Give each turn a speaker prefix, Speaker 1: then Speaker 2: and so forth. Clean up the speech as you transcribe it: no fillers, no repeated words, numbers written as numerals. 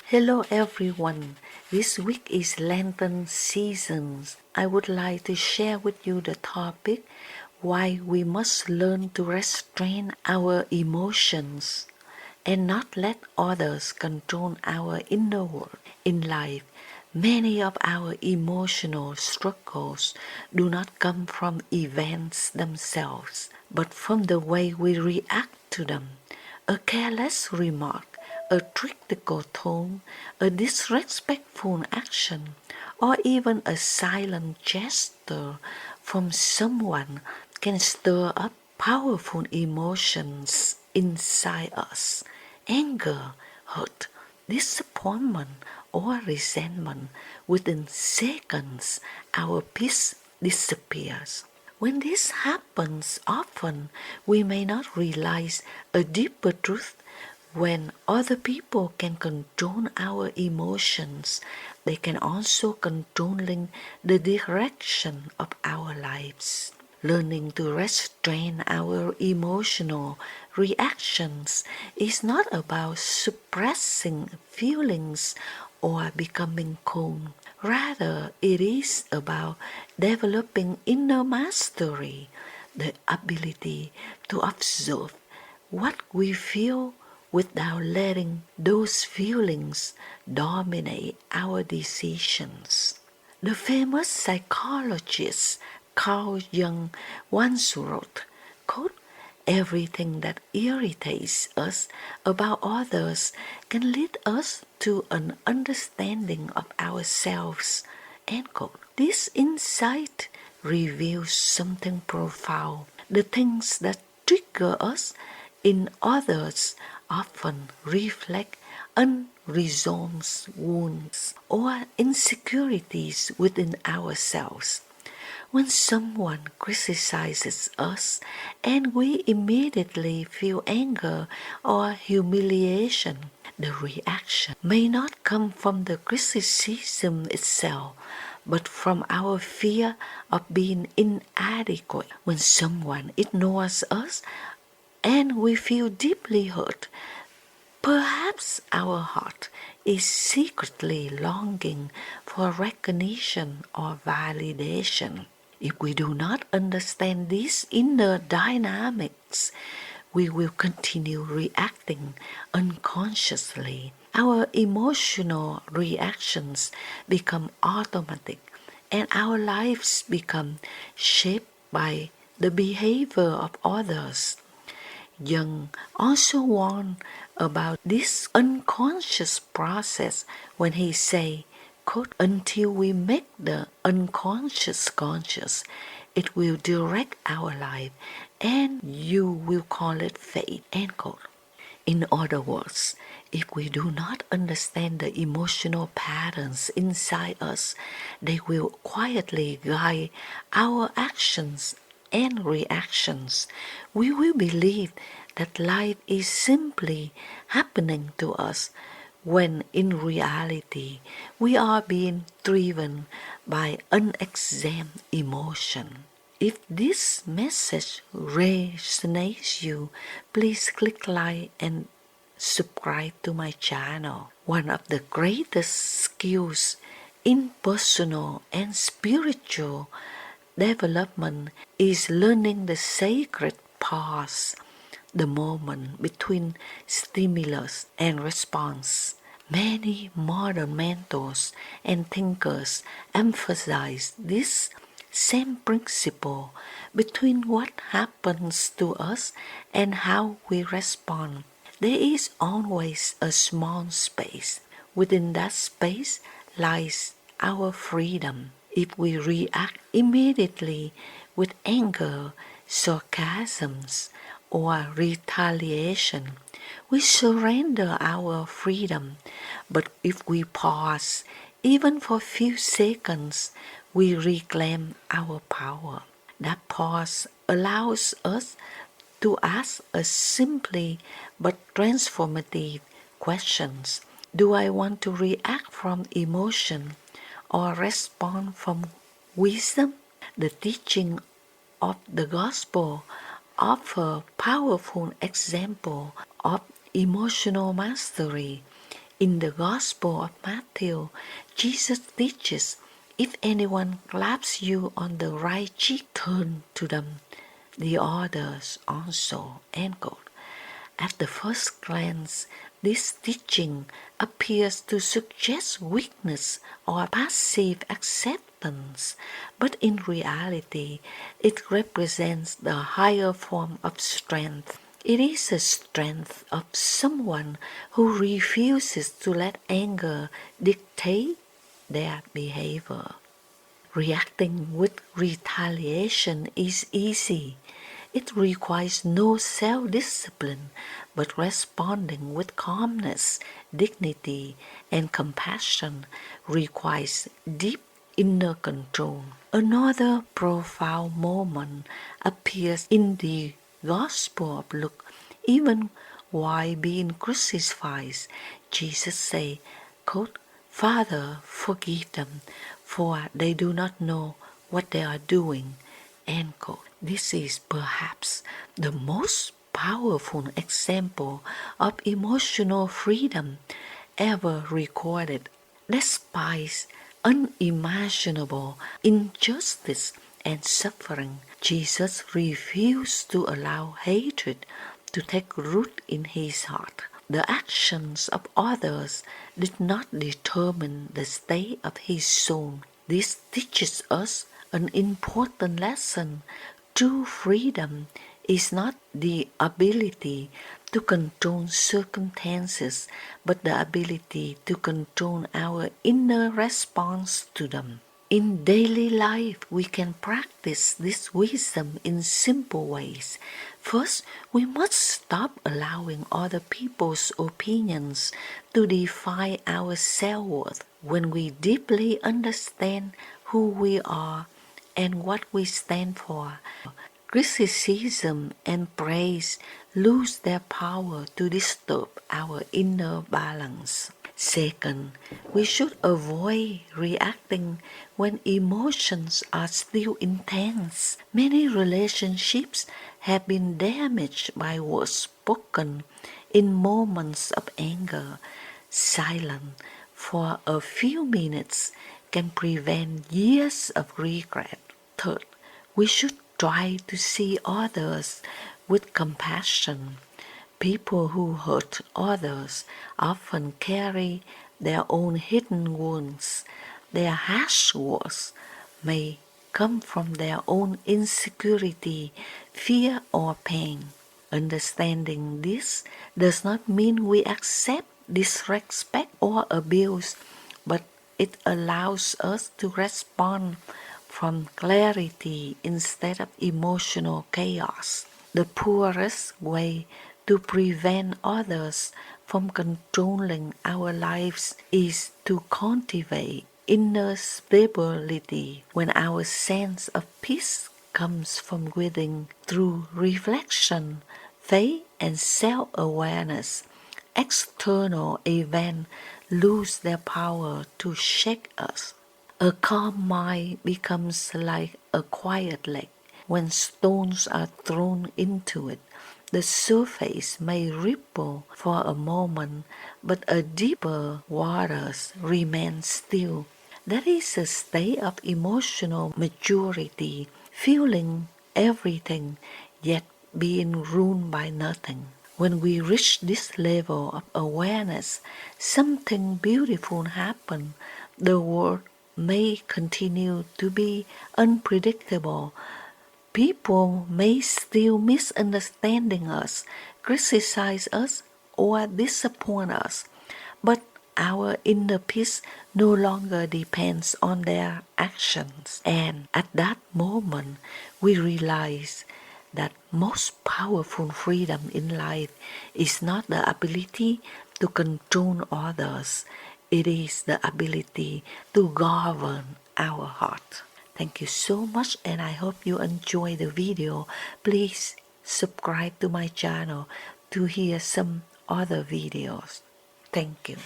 Speaker 1: Hello everyone. This week is Lenten season. I would like to share with you the topic why we must learn to restrain our emotions and not let others control our inner world. In life, many of our emotional struggles do not come from events themselves, but from the way we react to them. A careless remark, a critical tone, a disrespectful action, or even a silent gesture from someone can stir up powerful emotions inside us. Anger, hurt, disappointment, or resentment. Within seconds, our peace disappears. When this happens often, we may not realize a deeper truth. When other people can control our emotions, they can also controlling the direction of our lives. Learning to restrain our emotional reactions is not about suppressing feelings or becoming cold. Rather, it is about developing inner mastery, the ability to observe what we feel without letting those feelings dominate our decisions. The famous psychologist Carl Jung once wrote, quote, "Everything that irritates us about others can lead us to an understanding of ourselves." End quote. This insight reveals something profound. The things that trigger us in others often reflect unresolved wounds or insecurities within ourselves. When someone criticizes us and we immediately feel anger or humiliation, the reaction may not come from the criticism itself, but from our fear of being inadequate. When someone ignores us and we feel deeply hurt, perhaps our heart is secretly longing for recognition or validation. If we do not understand these inner dynamics, we will continue reacting unconsciously. Our emotional reactions become automatic, and our lives become shaped by the behavior of others. Jung also warned about this unconscious process when he say, quote, "Until we make the unconscious conscious, it will direct our life and you will call it fate." End quote. In other words, if we do not understand the emotional patterns inside us, they will quietly guide our actions and reactions. We will believe that life is simply happening to us when in reality we are being driven by unexamined emotion. If this message resonates you, please click like and subscribe to my channel. One of the greatest skills in personal and spiritual development is learning the sacred pause, the moment between stimulus and response. Many modern mentors and thinkers emphasize this same principle between what happens to us and how we respond. There is always a small space. Within that space lies our freedom. If we react immediately with anger, sarcasms, or retaliation, we surrender our freedom. But if we pause, even for a few seconds, we reclaim our power. That pause allows us to ask a simply but transformative questions. Do I want to react from emotion or respond from wisdom? The teaching of the gospel offer powerful example of emotional mastery. In the Gospel of Matthew, Jesus teaches, if anyone claps you on the right cheek, turn to them the others also. End quote. At the first glance, this teaching appears to suggest weakness or passive acceptance, but in reality, it represents the higher form of strength. It is a strength of someone who refuses to let anger dictate their behavior. Reacting with retaliation is easy. It requires no self-discipline, but responding with calmness, dignity, and compassion requires deep inner control. Another profound moment appears in the Gospel of Luke. Even while being crucified, Jesus said, quote, Father, forgive them, for they do not know what they are doing. End quote. This is perhaps the most powerful example of emotional freedom ever recorded. Despite unimaginable injustice and suffering, Jesus refused to allow hatred to take root in his heart. The actions of others did not determine the state of his soul. This teaches us an important lesson. True freedom is not the ability to control circumstances, but the ability to control our inner response to them. In daily life, we can practice this wisdom in simple ways. First, we must stop allowing other people's opinions to define our self-worth. When we deeply understand who we are and what we stand for, criticism and praise lose their power to disturb our inner balance. Second, we should avoid reacting when emotions are still intense. Many relationships have been damaged by words spoken in moments of anger. Silence for a few minutes can prevent years of regret. Third, we should try to see others with compassion. People who hurt others often carry their own hidden wounds. Their harsh words may come from their own insecurity, fear, or pain. Understanding this does not mean we accept disrespect or abuse, but it allows us to respond from clarity instead of emotional chaos. The poorest way to prevent others from controlling our lives is to cultivate inner stability. When our sense of peace comes from within through reflection, faith, and self-awareness, external events lose their power to shake us. A calm mind becomes like a quiet lake. When stones are thrown into it, the surface may ripple for a moment, but a deeper waters remain still. That is a state of emotional maturity, feeling everything, yet being ruled by nothing. When we reach this level of awareness, something beautiful happens. The world may continue to be unpredictable. People may still misunderstanding us, criticize us, or disappoint us, but our inner peace no longer depends on their actions. And at that moment, we realize that most powerful freedom in life is not the ability to control others. It is the ability to govern our heart. Thank you so much, and I hope you enjoy the video. Please subscribe to my channel to hear some other videos. Thank you.